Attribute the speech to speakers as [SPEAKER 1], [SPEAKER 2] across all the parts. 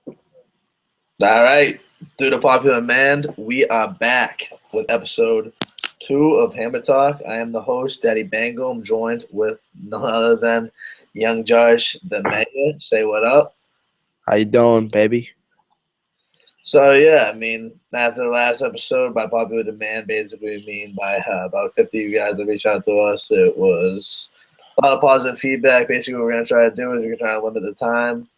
[SPEAKER 1] All right, due to popular demand, we are back with episode 2 of Hammer Talk. I am the host, Daddy Bango. I'm joined with none other than Young Josh, the mayor. Say what up.
[SPEAKER 2] How you doing, baby?
[SPEAKER 1] So yeah, I mean, after the last episode, by popular demand, basically we mean by about 50 of you guys that reached out to us. It was a lot of positive feedback. Basically, what we're gonna try to do is we're gonna try to limit the time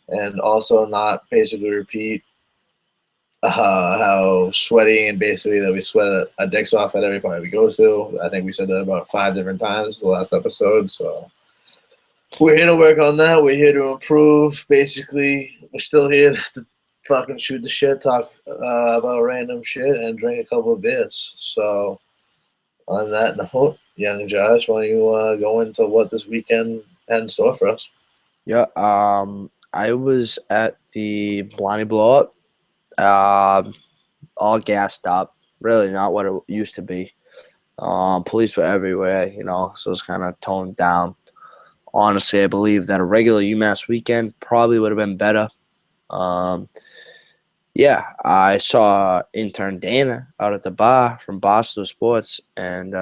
[SPEAKER 1] and also not basically repeat how sweaty and basically that we sweat our dicks off at every party we go to. I think we said that about 5 different times the last episode. So we're here to work on that. We're here to improve. Basically, we're still here to fucking shoot the shit, talk about random shit, and drink a couple of beers. So on that note, young Josh, why don't you go into what this weekend had in store for us?
[SPEAKER 2] Yeah, I was at the Blondie Blow Up, all gassed up. Really not what it used to be. Police were everywhere, so it's kind of toned down. Honestly, I believe that a regular UMass weekend probably would have been better. Um, yeah, I saw intern Dana out at the bar from Boston Sports, and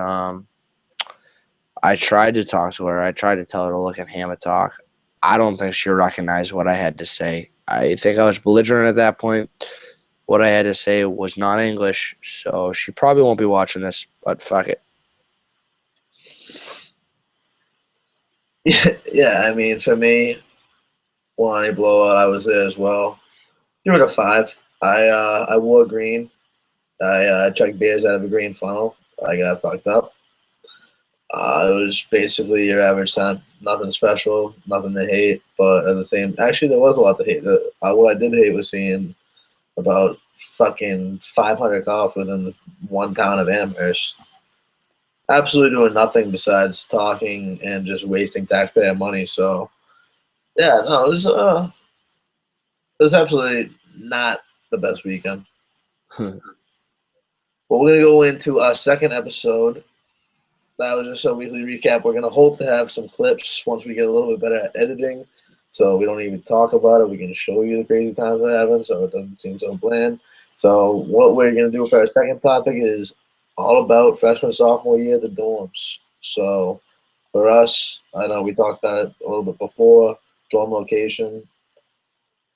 [SPEAKER 2] I tried to talk to her. I tried to tell her to look at Hammer Talk. I don't think she recognized what I had to say. I think I was belligerent at that point. What I had to say was not English, so she probably won't be watching this, but fuck it.
[SPEAKER 1] Yeah, I mean, for me, Lonnie Blowout, I was there as well. Give it a 5. I wore green. I chugged beers out of a green funnel. I got fucked up. It was basically your average time. Nothing special, nothing to hate. But at the same, actually, there was a lot to hate. What I did hate was seeing about fucking 500 cops within the one town of Amherst. Absolutely doing nothing besides talking and just wasting taxpayer money. So yeah, no, it was absolutely not the best weekend. But we're gonna go into our second episode. That was just a weekly recap. We're gonna hope to have some clips once we get a little bit better at editing, so we don't even talk about it. We can show you the crazy times that happen, so it doesn't seem so bland. So what we're gonna do for our second topic is all about freshman sophomore year, the dorms. So for us, I know we talked about it a little bit before. Dorm location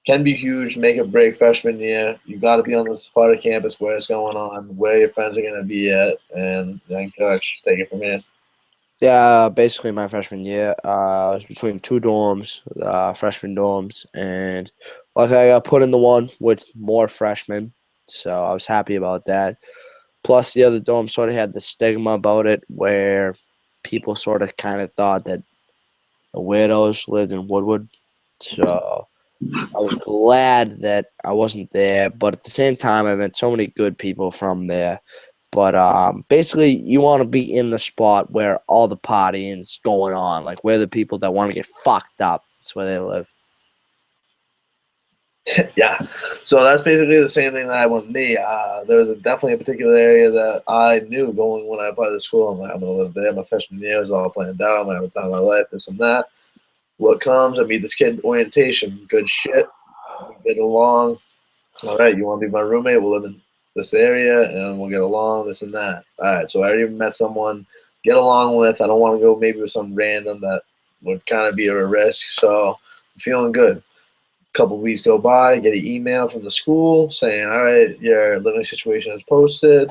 [SPEAKER 1] can be huge, make or break freshman year. You got to be on this part of campus where it's going on, where your friends are going to be at, and then coach, take it from here.
[SPEAKER 2] Yeah, basically my freshman year, I was between two dorms, freshman dorms, and luckily I got put in the one with more freshmen, so I was happy about that. Plus, the other dorm sort of had the stigma about it where people sort of kind of thought that the weirdos lived in Woodwood. So I was glad that I wasn't there, but at the same time, I met so many good people from there. But basically, you want to be in the spot where all the partying's going on, like where the people that want to get fucked up. That's where they live.
[SPEAKER 1] Yeah, so that's basically the same thing that happened with me. There was definitely a particular area that I knew going when I applied to school. I'm like, I'm going to live there. My freshman year was all planned out. I'm going to have a time of my life, this and that. What comes? I meet this kid in orientation. Good shit. We get along. All right, you want to be my roommate? We'll live in this area and we'll get along, this and that. All right, so I already met someone, get along with. I don't want to go maybe with some random that would kind of be a risk. So I'm feeling good. A couple weeks go by, get an email from the school saying, all right, your living situation is posted.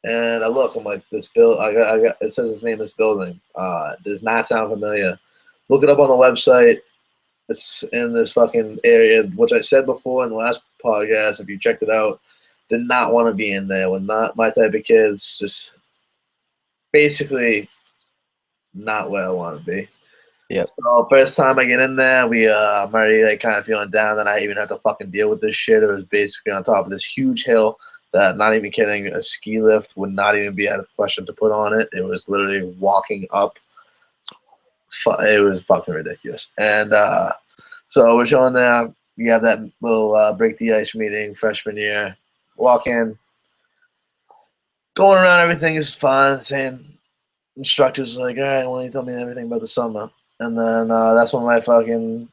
[SPEAKER 1] And I look, I'm like, this bill, it says his name, this building. Does not sound familiar. Look it up on the website. It's in this fucking area, which I said before in the last podcast. If you checked it out, did not want to be in there. When not my type of kids, just basically not where I want to be.
[SPEAKER 2] Yep.
[SPEAKER 1] So first time I get in there, I'm already like kind of feeling down that I even have to fucking deal with this shit. It was basically on top of this huge hill that, not even kidding, a ski lift would not even be out of question to put on it. It was literally walking up. It was fucking ridiculous. And so we're showing there. We have that little break the ice meeting freshman year. Walk in, going around, everything is fun. Saying instructors like, all right, why don't you tell me everything about the summer? And then that's when my fucking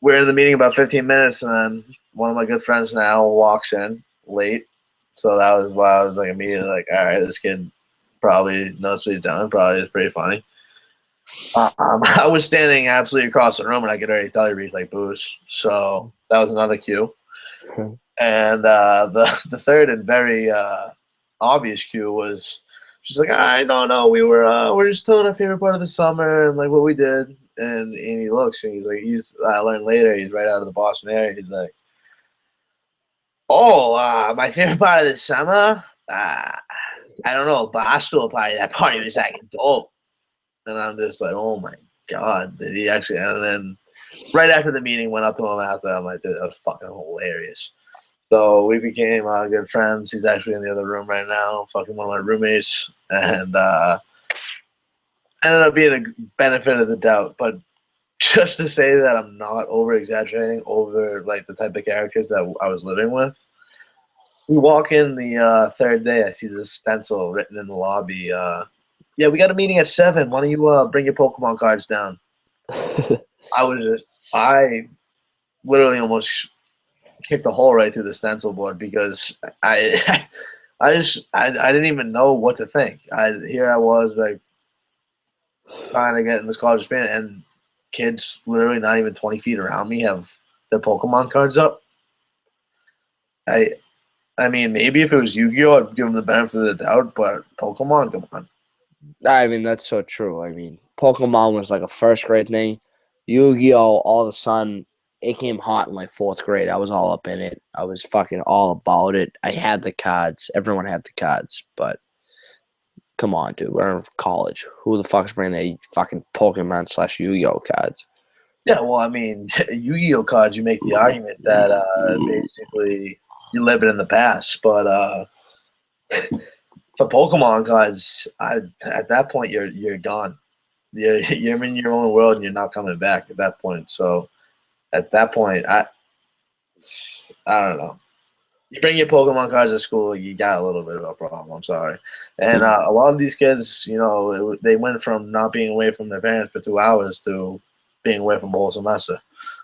[SPEAKER 1] we're in the meeting about 15 minutes, and then one of my good friends now walks in late, so that was why I was like immediately like, all right, this kid probably knows what he's doing. Probably is pretty funny. I was standing absolutely across the room, and I could already tell he reads like booze. So that was another cue. And the third and very obvious cue was she's like, I don't know, we're just telling our favorite part of the summer and like what we did. And he looks and he's like, I learned later he's right out of the Boston area. He's like, oh, my favorite part of the summer, I don't know, Barstool party. That party was like dope. And I'm just like, oh my god, did he actually? And then right after the meeting, went up to him after. I'm like, dude, that was fucking hilarious. So we became good friends. He's actually in the other room right now, fucking one of my roommates, and ended up being a benefit of the doubt. But just to say that I'm not over exaggerating over like the type of characters that I was living with. We walk in the third day. I see this stencil written in the lobby. Yeah, we got a meeting at 7. Why don't you bring your Pokemon cards down? I literally almost kicked a hole right through the stencil board because I didn't even know what to think. Here I was like trying to get in this college experience, and kids literally not even 20 feet around me have their Pokemon cards up. I mean, maybe if it was Yu-Gi-Oh, I'd give them the benefit of the doubt, but Pokemon, come on.
[SPEAKER 2] I mean, that's so true. I mean, Pokemon was like a first grade thing. Yu-Gi-Oh, all of a sudden, it came hot in like fourth grade. I was all up in it. I was fucking all about it. I had the cards. Everyone had the cards, but come on, dude. We're in college. Who the fuck's bringing their fucking Pokemon / Yu-Gi-Oh cards?
[SPEAKER 1] Yeah, well, I mean, Yu-Gi-Oh cards, you make the argument that basically you live it in the past, but for Pokemon cards, at that point you're gone. You're in your own world and you're not coming back at that point. So at that point, I don't know. You bring your Pokemon cards to school, you got a little bit of a problem. I'm sorry. And a lot of these kids, you know, they went from not being away from their parents for 2 hours to being away from the whole semester.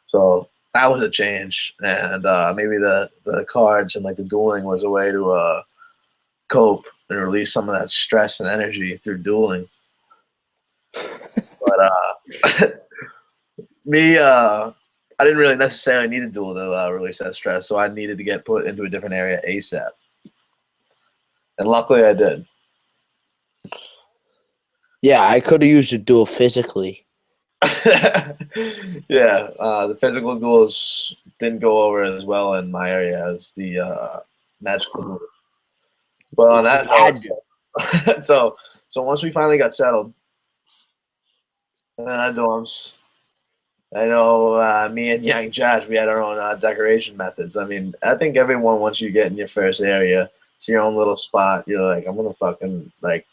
[SPEAKER 1] So that was a change. And maybe the cards and like the dueling was a way to cope and release some of that stress and energy through dueling. But me, I didn't really necessarily need a duel to release that stress, so I needed to get put into a different area ASAP. And luckily I did.
[SPEAKER 2] Yeah, I could have used a duel physically.
[SPEAKER 1] Yeah, the physical duels didn't go over as well in my area as the magical duels. But on that note, so once we finally got settled in our dorms, I know me and young Josh, we had our own decoration methods. I mean, I think everyone, once you get in your first area, it's your own little spot, you're like, I'm going to fucking, like,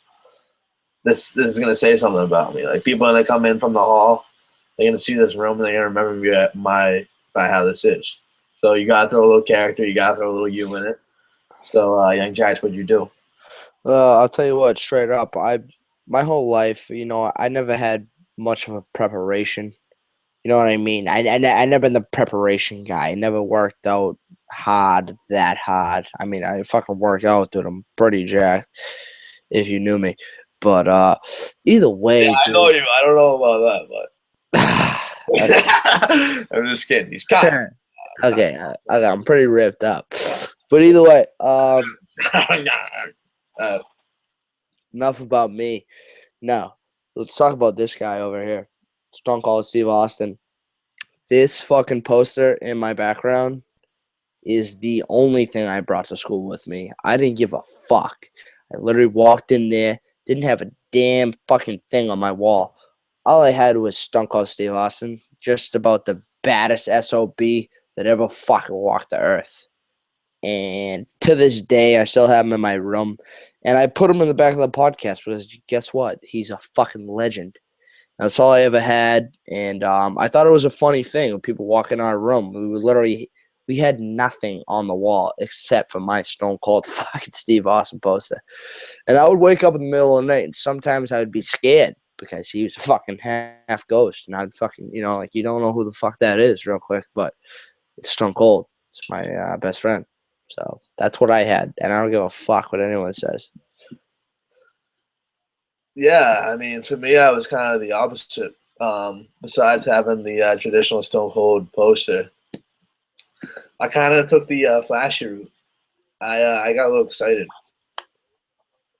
[SPEAKER 1] this is going to say something about me. Like, people are going to come in from the hall, they're going to see this room, and they're going to remember me by how this is. So you got to throw a little character, you got to throw a little you in it. So, young Josh, what'd you do?
[SPEAKER 2] I'll tell you what, straight up, my whole life, you know, I never had much of a preparation. You know what I mean? I never been the preparation guy. I never worked out that hard. I mean, I fucking work out, dude. I'm pretty jacked, if you knew me. But either way,
[SPEAKER 1] yeah, I know you. I don't know about that, but I'm just kidding. He's cut.
[SPEAKER 2] Okay, I'm pretty ripped up. But either way, enough about me. Now, let's talk about this guy over here. Stone Cold Steve Austin. This fucking poster in my background is the only thing I brought to school with me. I didn't give a fuck. I literally walked in there, didn't have a damn fucking thing on my wall. All I had was Stone Cold Steve Austin, just about the baddest SOB that ever fucking walked the earth. And to this day, I still have him in my room. And I put him in the back of the podcast because guess what? He's a fucking legend. That's all I ever had. And I thought it was a funny thing when people walk in our room. We had nothing on the wall except for my Stone Cold fucking Steve Austin poster. And I would wake up in the middle of the night and sometimes I would be scared because he was a fucking half ghost. And I'd fucking, you know, like you don't know who the fuck that is real quick, but it's Stone Cold. It's my best friend. So that's what I had, and I don't give a fuck what anyone says.
[SPEAKER 1] Yeah, I mean, for me, I was kind of the opposite. Besides having the traditional Stone Cold poster, I kind of took the flashy route. I got a little excited.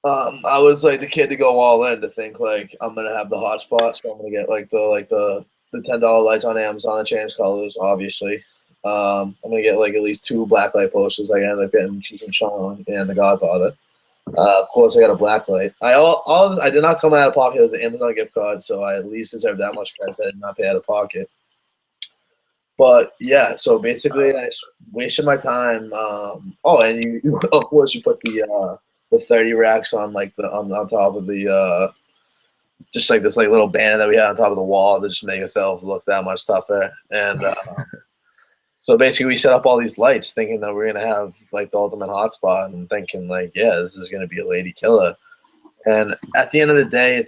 [SPEAKER 1] I was like the kid to go all in to think like I'm gonna have the hot spot, so I'm gonna get the $10 lights on Amazon and change colors. Obviously, I'm gonna get like at least two blacklight posters. Like I ended up getting Cheech and Chong and The Godfather. Of course, I got a blacklight. All of this, I did not come out of pocket. It was an Amazon gift card, so I at least deserve that much credit. I did not pay out of pocket. But yeah, so basically, I wasted my time. Oh, and you of course you put the 30 racks on like on top of the just like this like little banner that we had on top of the wall to just make itself look that much tougher. And so basically, we set up all these lights, thinking that we're gonna have like the ultimate hotspot, and thinking like, yeah, this is gonna be a lady killer. And at the end of the day,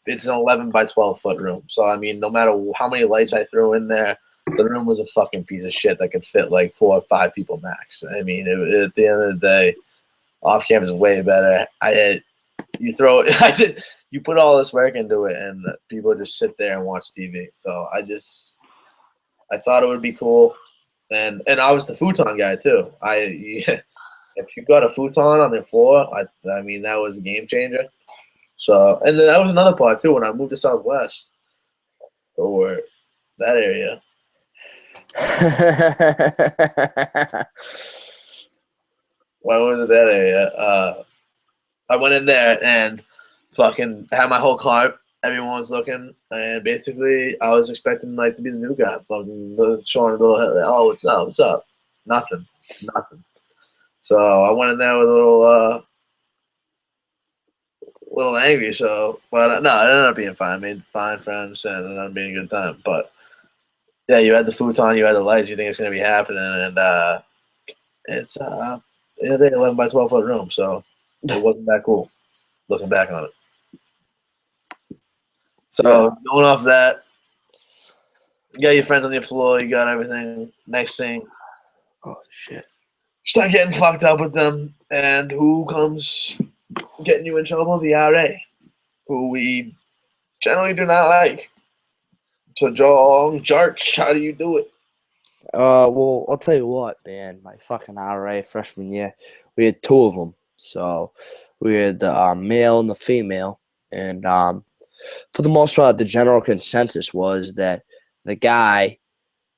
[SPEAKER 1] it's an 11 by 12 foot room. So I mean, no matter how many lights I threw in there, the room was a fucking piece of shit that could fit like 4 or 5 people max. I mean, at the end of the day, off campus is way better. You throw I did you put all this work into it, and people just sit there and watch TV. So I thought it would be cool, and I was the futon guy too. If you got a futon on the floor, I mean that was a game changer. So, and then that was another part too. When I moved to Southwest or that area, why was it that area? I went in there and fucking had my whole cart. Everyone was looking, and basically, I was expecting like to be the new guy, fucking showing a little head. Like, oh, what's up? What's up? Nothing, nothing. So I went in there with a little angry. So, but no, it ended up being fine. I made fine friends, and it ended up being a good time. But yeah, you had the futon, you had the lights. You think it's gonna be happening, and it's an 11 by 12 foot room, so it wasn't that cool looking back on it. So
[SPEAKER 2] Yeah.
[SPEAKER 1] going off that, you got your friends on your floor, you got everything. Next thing,
[SPEAKER 2] Oh shit.
[SPEAKER 1] start getting fucked up with them, and who comes getting you in trouble? The RA, who we generally do not like. So John Jarch, how do you do it?
[SPEAKER 2] Well, I'll tell you what, man. My fucking RA freshman year, we had two of them. So we had the male and the female, and for the most part, the general consensus was that the guy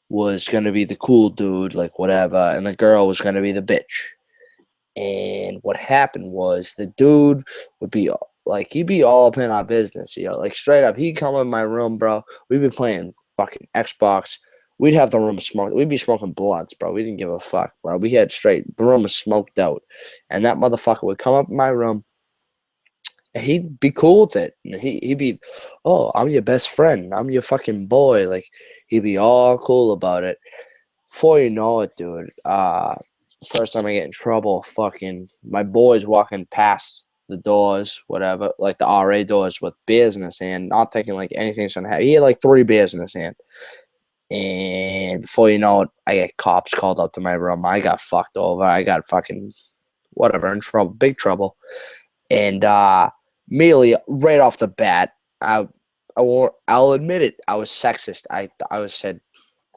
[SPEAKER 2] was gonna be the cool dude, like whatever, and the girl was gonna be the bitch. And what happened was the dude would be like, he'd be all up in our business, like straight up. He'd come in my room, bro. We'd be playing fucking Xbox. We'd have the room smoked. We'd be smoking blunts, bro. We didn't give a fuck, bro. We had straight, the room was smoked out. And that motherfucker would come up in my room and he'd be cool with it. And he'd be, oh, I'm your best friend. I'm your fucking boy. Like, he'd be all cool about it. Before you know it, dude, first time I get in trouble, fucking my boys walking past the doors, whatever, like the RA doors with beers in his hand, not thinking like anything's gonna happen. He had like 3 beers in his hand. And before you know it, I get cops called up to my room. I got fucked over. I got fucking whatever in trouble, big trouble. And immediately right off the bat, I'll admit it, I was sexist. I was said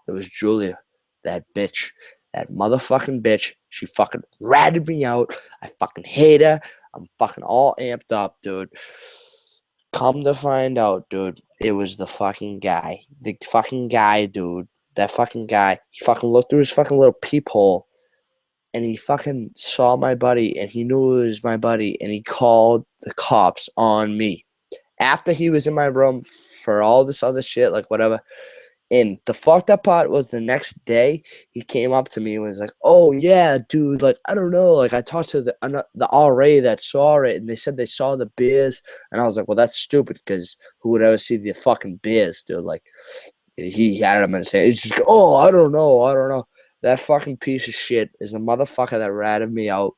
[SPEAKER 2] it was Julia, that bitch, that motherfucking bitch. She fucking ratted me out. I fucking hate her. I'm fucking all amped up, dude. Come to find out, dude, it was the fucking guy. The fucking guy, dude. That fucking guy. He fucking looked through his fucking little peephole and he fucking saw my buddy and he knew it was my buddy and he called the cops on me. After he was in my room for all this other shit, like whatever, and the fucked up part was the next day, he came up to me and was like, "Oh yeah, dude, like I don't know, like I talked to the RA that saw it, and they said they saw the beers." And I was like, "Well, that's stupid because who would ever see the fucking beers, dude?" Like he had him in his hand. He's just, "Oh, I don't know, I don't know." That fucking piece of shit is the motherfucker that ratted me out.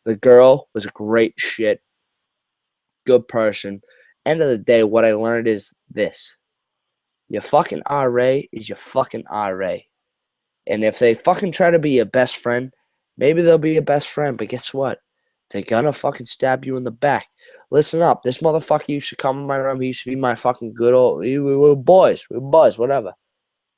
[SPEAKER 2] The girl was a great shit, good person. End of the day, what I learned is this: your fucking RA is your fucking RA. And if they fucking try to be your best friend, maybe they'll be your best friend. But guess what? They're gonna fucking stab you in the back. Listen up. This motherfucker used to come in my room. He used to be my fucking good old. We were boys. We were boys, whatever.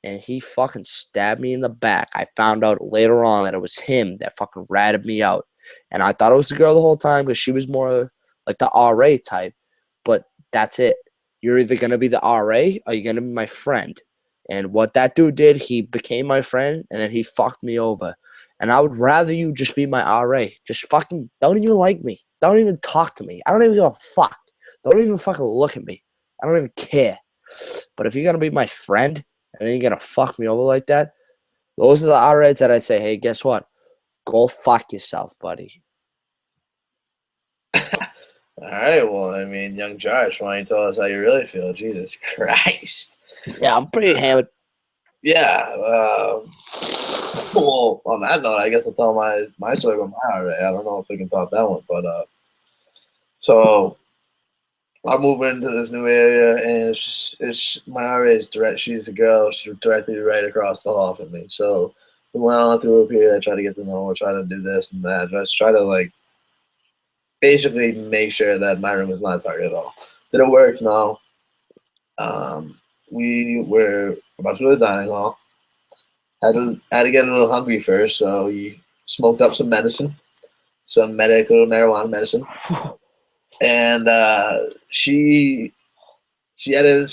[SPEAKER 2] And he fucking stabbed me in the back. I found out later on that it was him that fucking ratted me out. And I thought it was the girl the whole time because she was more like the RA type. But that's it. You're either going to be the RA or you're going to be my friend. And what that dude did, he became my friend and then he fucked me over. And I would rather you just be my RA. Just fucking don't even like me. Don't even talk to me. I don't even give a fuck. Don't even fucking look at me. I don't even care. But if you're going to be my friend, and then you're gonna fuck me over like that. Those are the RAs that I say, hey, guess what? Go fuck yourself, buddy.
[SPEAKER 1] All right. Well, I mean, young Josh, why don't you tell us how you really feel? Jesus Christ.
[SPEAKER 2] Yeah, I'm pretty hammered.
[SPEAKER 1] Yeah. Well, on that note, I guess I'll tell my story about my RA. I don't know if we can top that one, but so I'm moving into this new area, and it's my RA is direct. She's a girl. She's directly right across the hall from me. So we went on through a period. I try to get to know her, try to do this and that. Just try to like basically make sure that my room is not a target at all. Did it work? No. We were about to go to the dining hall. Had to get a little hungry first, so we smoked up some medicine, some medical marijuana medicine, and she had a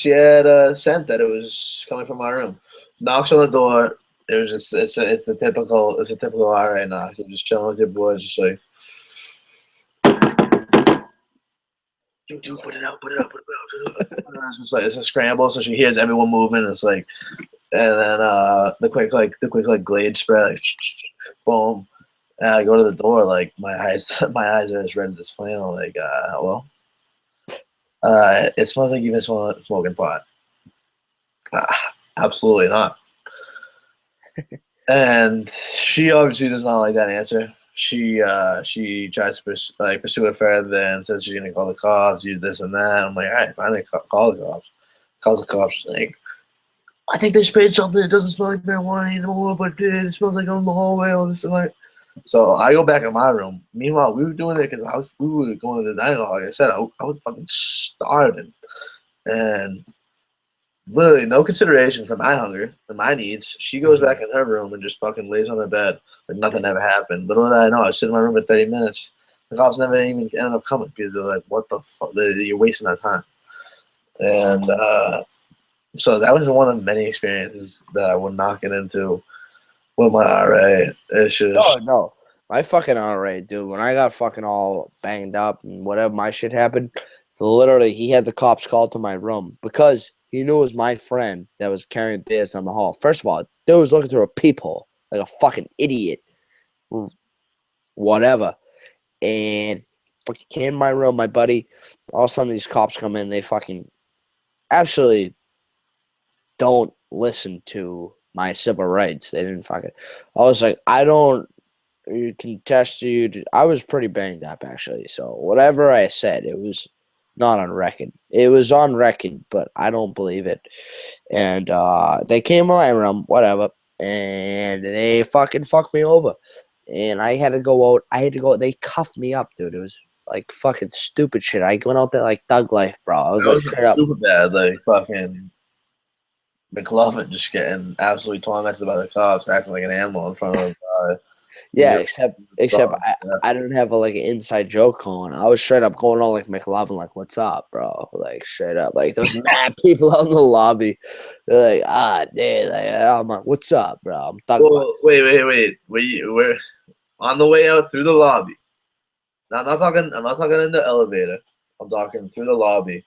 [SPEAKER 1] scent that it was coming from my room. Knocks on the door. It was just it's a typical RA knock. You're just chilling with your boys, just like dude, put it out, put it out, put it out. It's just like it's a scramble, so she hears everyone moving. It's like, and then the quick glade spread, like, boom. And I go to the door, like my eyes are as red as this flannel. Like, hello. It smells like you've been smoking pot. Absolutely not. And she obviously does not like that answer. She tries to pursue it further and says she's gonna call the cops, use this and that. I'm like, all right, finally call the cops. Calls the cops. Like, I think they sprayed something. It doesn't smell like marijuana anymore, but it did. It smells like on the hallway, all this and that. So I go back in my room. Meanwhile, we were doing it because we were going to the dining hall. Like I said, I was fucking starving, and literally no consideration for my hunger and my needs. She goes back in her room and just fucking lays on the bed like nothing ever happened. Little did I know, I was sitting in my room for 30 minutes. The cops never even ended up coming because they're like, "What the fuck? You're wasting our time." And so that was one of many experiences that I would not get into with my RA. It's just
[SPEAKER 2] No. My fucking RA, dude, when I got fucking all banged up and whatever my shit happened, literally he had the cops called to my room because he knew it was my friend that was carrying beers down the hall. First of all, dude was looking through a peephole like a fucking idiot. Whatever. And fucking came in my room, my buddy. All of a sudden these cops come in, they fucking absolutely don't listen to my civil rights. They didn't fucking. I was like, I don't contest you. I was pretty banged up actually. So whatever I said, it was not on record. It was on record, but I don't believe it. And they came in my room, whatever, and they fucking fucked me over. And I had to go out. They cuffed me up, dude. It was like fucking stupid shit. I went out there like thug life, bro. I was
[SPEAKER 1] that
[SPEAKER 2] like
[SPEAKER 1] was
[SPEAKER 2] straight up.
[SPEAKER 1] super bad. Like fucking McLovin just getting absolutely tormented by the cops, acting like an animal in front of.
[SPEAKER 2] Yeah,
[SPEAKER 1] Your
[SPEAKER 2] except
[SPEAKER 1] dog.
[SPEAKER 2] I didn't have like an inside joke going. I was straight up going on like McLovin, like, "What's up, bro?" Like straight up, like those mad people out in the lobby. They're like, dude, like, I'm like, "What's up, bro?" I'm talking about.
[SPEAKER 1] Well, wait. We're on the way out through the lobby. Now, I'm not talking in the elevator. I'm talking through the lobby.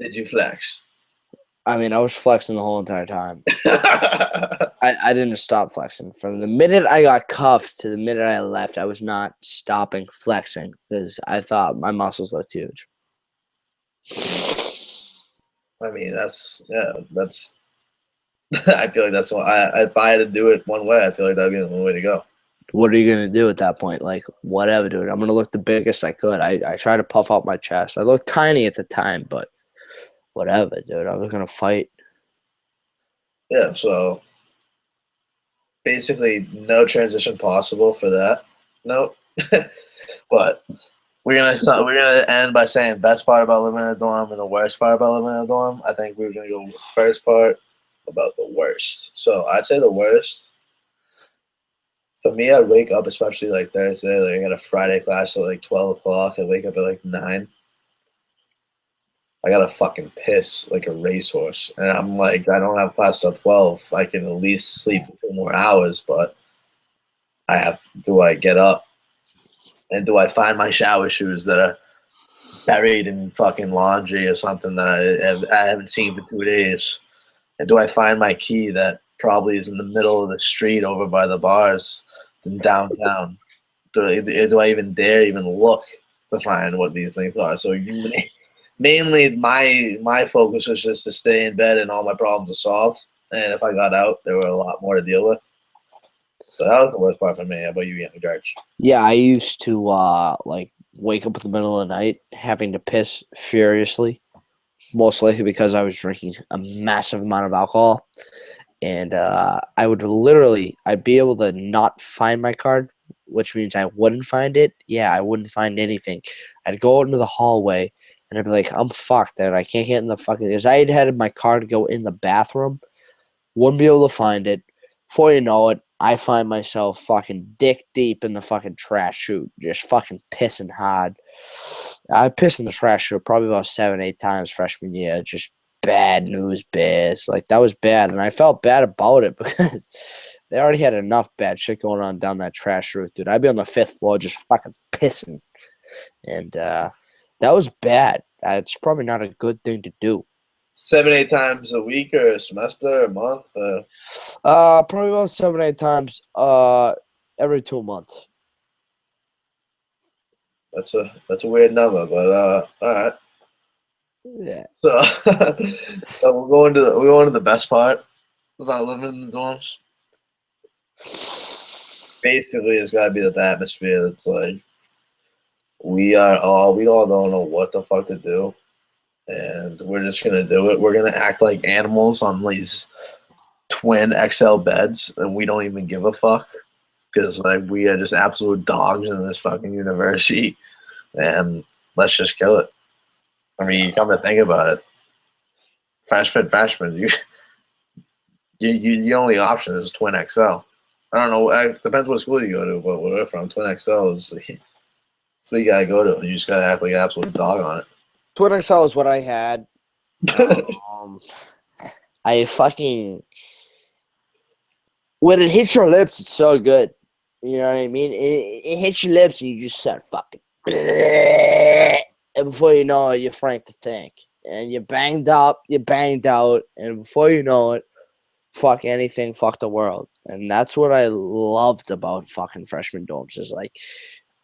[SPEAKER 1] Did you flex?
[SPEAKER 2] I mean, I was flexing the whole entire time. I didn't stop flexing from the minute I got cuffed to the minute I left. I was not stopping flexing because I thought my muscles looked huge.
[SPEAKER 1] I mean, that's. I feel like that's what if I had to do it one way, I feel like that'd be the only way to go.
[SPEAKER 2] What are you gonna do at that point? Like, whatever, dude. I'm gonna look the biggest I could. I tried to puff out my chest. I looked tiny at the time, but whatever, dude. I was gonna fight.
[SPEAKER 1] Yeah. So basically no transition possible for that. Nope. But we're gonna end by saying best part about living in a dorm and the worst part about living in a dorm. I think we're gonna go with the first part about the worst. So I'd say the worst. For me, I'd wake up, especially like Thursday, like I got a Friday class at like 12 o'clock. I wake up at like 9. I gotta fucking piss like a racehorse. And I'm like, I don't have class till 12. I can at least sleep for 2 more hours, but do I get up and do I find my shower shoes that are buried in fucking laundry or something that I haven't seen for 2 days? And do I find my key that probably is in the middle of the street over by the bars in downtown? Do I even dare even look to find what these things are? So mainly my focus was just to stay in bed and all my problems were solved. And if I got out, there were a lot more to deal with. So that was the worst part for me. How about you, Young George?
[SPEAKER 2] Yeah, I used to like wake up in the middle of the night having to piss furiously, most likely because I was drinking a massive amount of alcohol. And I'd be able to not find my card, which means I wouldn't find it. Yeah, I wouldn't find anything. I'd go out into the hallway and I'd be like, I'm fucked, dude. I can't get in the fucking, because I had my card go in the bathroom, wouldn't be able to find it. Before you know it, I find myself fucking dick deep in the fucking trash chute, just fucking pissing hard. I pissed in the trash chute probably about 7, 8 times freshman year. Just bad news bears. Like, that was bad. And I felt bad about it because they already had enough bad shit going on down that trash route, dude. I'd be on the 5th floor just fucking pissing. And that was bad. It's probably not a good thing to do.
[SPEAKER 1] 7, 8 times a week or a semester, a month?
[SPEAKER 2] Probably about 7, 8 times every 2 months.
[SPEAKER 1] That's a weird number, but all right.
[SPEAKER 2] Yeah.
[SPEAKER 1] So so we're going to the best part about living in the dorms. Basically, it's got to be the atmosphere. That's like we all don't know what the fuck to do, and we're just gonna do it. We're gonna act like animals on these twin XL beds, and we don't even give a fuck because like we are just absolute dogs in this fucking university, and let's just kill it. I mean, you come to think about it, freshman, the only option is twin XL. I don't know. It depends what school you go to, but where we're from, twin XL is like, that's what you gotta go to. You just gotta act like an absolute dog on it.
[SPEAKER 2] Twin XL is what I had. I fucking when it hits your lips, it's so good. You know what I mean? It hits your lips and you just start fucking. And before you know it, you're Frank the Tank. And you're banged up, you're banged out, and before you know it, fuck anything, fuck the world. And that's what I loved about fucking freshman dorms is like,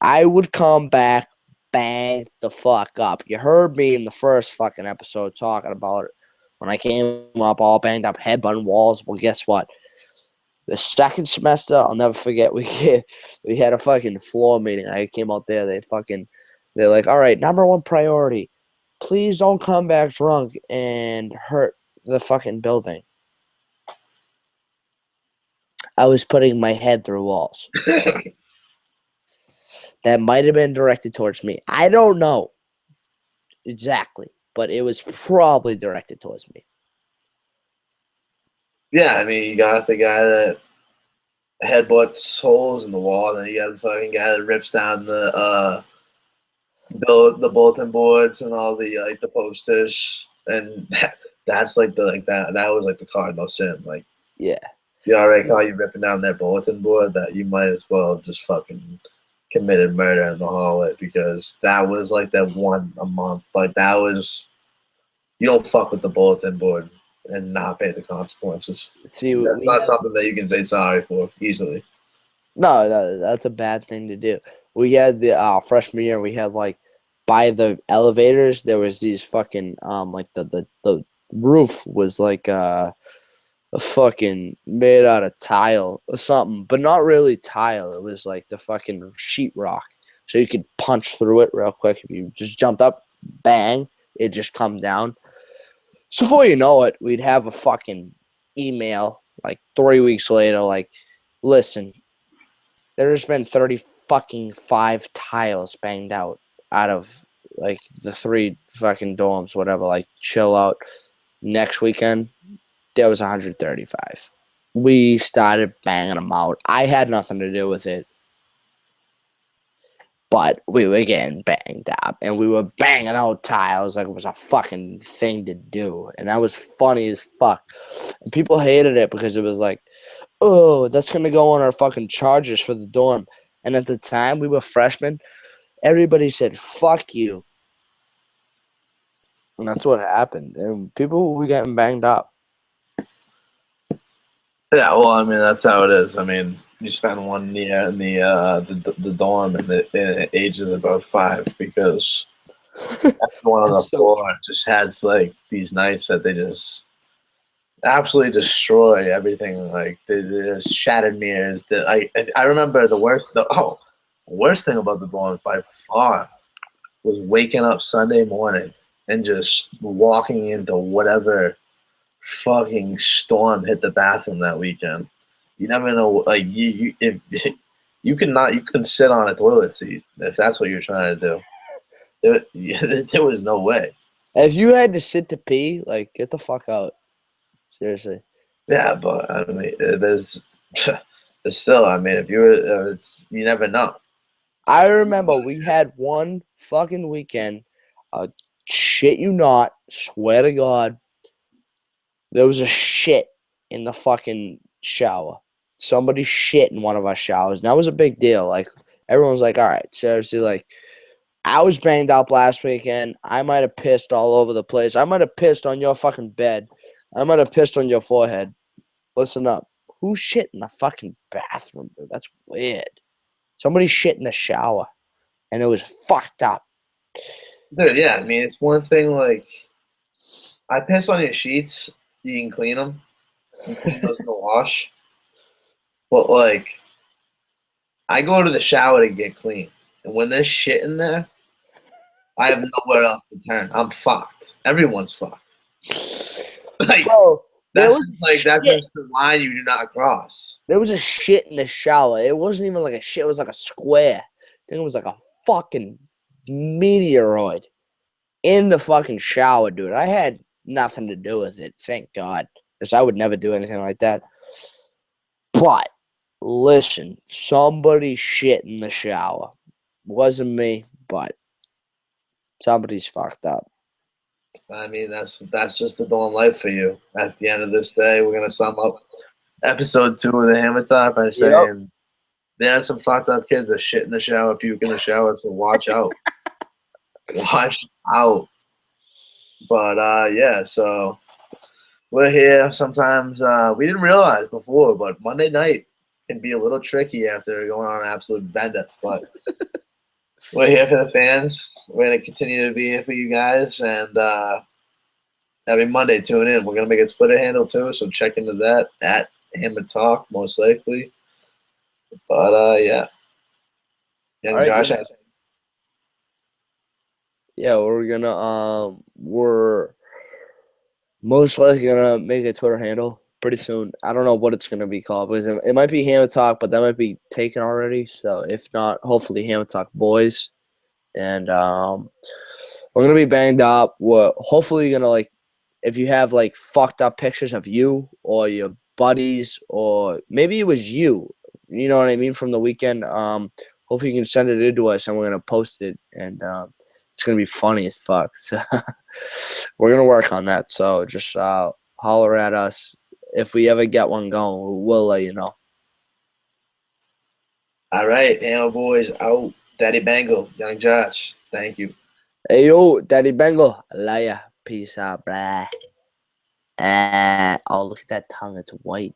[SPEAKER 2] I would come back, bang the fuck up. You heard me in the first fucking episode talking about it. When I came up all banged up, headbutting walls. Well, guess what? The second semester, I'll never forget, we had a fucking floor meeting. I came out there, they're like, all right, number one priority, please don't come back drunk and hurt the fucking building. I was putting my head through walls. That might have been directed towards me. I don't know exactly, but it was probably directed towards me.
[SPEAKER 1] Yeah, I mean, you got the guy that headbutts holes in the wall, and then you got the fucking guy that rips down the bulletin boards and all the like the posters, and that's like that was like the cardinal sin. Like,
[SPEAKER 2] Yeah.
[SPEAKER 1] you already caught you ripping down their bulletin board, that you might as well have just fucking committed murder in the hallway, because that was like that one a month. Like, that was, you don't fuck with the bulletin board and not pay the consequences.
[SPEAKER 2] See,
[SPEAKER 1] That's not something that you can say sorry for easily.
[SPEAKER 2] no, that's a bad thing to do. We had the freshman year, we had like by the elevators, there was these fucking like the roof was like a fucking made out of tile or something, but not really tile. It was like the fucking sheetrock, so you could punch through it real quick if you just jumped up, bang, it just come down. So before you know it, we'd have a fucking email like 3 weeks later, like, Listen, there's been 30 fucking 5 tiles banged out of like the 3 fucking dorms, whatever. Like chill out. Next weekend, there was 135. We started banging them out. I had nothing to do with it. But we were getting banged up, and we were banging out tiles like it was a fucking thing to do. And that was funny as fuck. And people hated it because it was like, oh, that's going to go on our fucking charges for the dorm. And at the time, we were freshmen. Everybody said, fuck you. And that's what happened. And people were getting banged up.
[SPEAKER 1] Yeah, well, I mean, that's how it is. I mean, you spend 1 year in the dorm, and it ages about 5 because one of the
[SPEAKER 2] That's so
[SPEAKER 1] floor just has like these nights that they just absolutely destroy everything. Like there's shattered mirrors. That I remember the worst thing about the dorms by far was waking up Sunday morning and just walking into whatever fucking storm hit the bathroom that weekend. You never know. Like if you can sit on a toilet seat if that's what you're trying to do. There was no way.
[SPEAKER 2] If you had to sit to pee, like, get the fuck out. Seriously.
[SPEAKER 1] Yeah, but I mean, there's still. I mean, if you were, you never know.
[SPEAKER 2] I remember we had one fucking weekend. Shit you not, swear to God, there was a shit in the fucking shower. Somebody shit in one of our showers. And that was a big deal. Like, everyone's like, all right, seriously, like, I was banged up last weekend. I might have pissed all over the place. I might have pissed on your fucking bed. I might have pissed on your forehead. Listen up. Who shit in the fucking bathroom, dude? That's weird. Somebody shit in the shower. And it was fucked up.
[SPEAKER 1] Dude, yeah. I mean, it's one thing. Like, I piss on your sheets. You can clean them. You can clean those in the wash. But like, I go to the shower to get clean, and when there's shit in there, I have nowhere else to turn. I'm fucked. Everyone's fucked. Like,
[SPEAKER 2] Bro,
[SPEAKER 1] that's just the line you do not cross.
[SPEAKER 2] there was a shit in the shower. It wasn't even like a shit. It was like a square. I think it was like a fucking meteoroid in the fucking shower, dude. I had nothing to do with it. Thank God. Because I would never do anything like that. But, listen, somebody shit in the shower. Wasn't me, but somebody's fucked up.
[SPEAKER 1] I mean, that's just the dorm life for you. At the end of this day, we're gonna sum up episode 2 of the Hammer Talk by saying there are some fucked up kids that shit in the shower, puke in the shower, so watch out. Watch out. But yeah, so we're here. Sometimes we didn't realize before, but Monday night can be a little tricky after going on an absolute bender. But we're here for the fans. We're gonna continue to be here for you guys, and every Monday tune in. We're gonna make a Twitter handle too, so check into that at Hammer Talk most likely. But yeah, young
[SPEAKER 2] All right,
[SPEAKER 1] Josh.
[SPEAKER 2] Yeah, we're most likely gonna make a Twitter handle pretty soon. I don't know what it's gonna be called, because it might be Hammer Talk, but that might be taken already. So if not, hopefully Hammer Talk Boys. And we're gonna be banged up. We're hopefully gonna, like, if you have like fucked up pictures of you or your buddies, or maybe it was you, you know what I mean, from the weekend. Hopefully you can send it in to us, and we're gonna post it, and it's gonna be funny as fuck. So we're gonna work on that. So just holler at us if we ever get one going. We'll let you know.
[SPEAKER 1] All right, Hammer Boys out. Daddy Bangle, young Josh. Thank you.
[SPEAKER 2] Hey yo, Daddy Bengal, I love ya. Peace out, bruh. Oh, look at that tongue. It's white.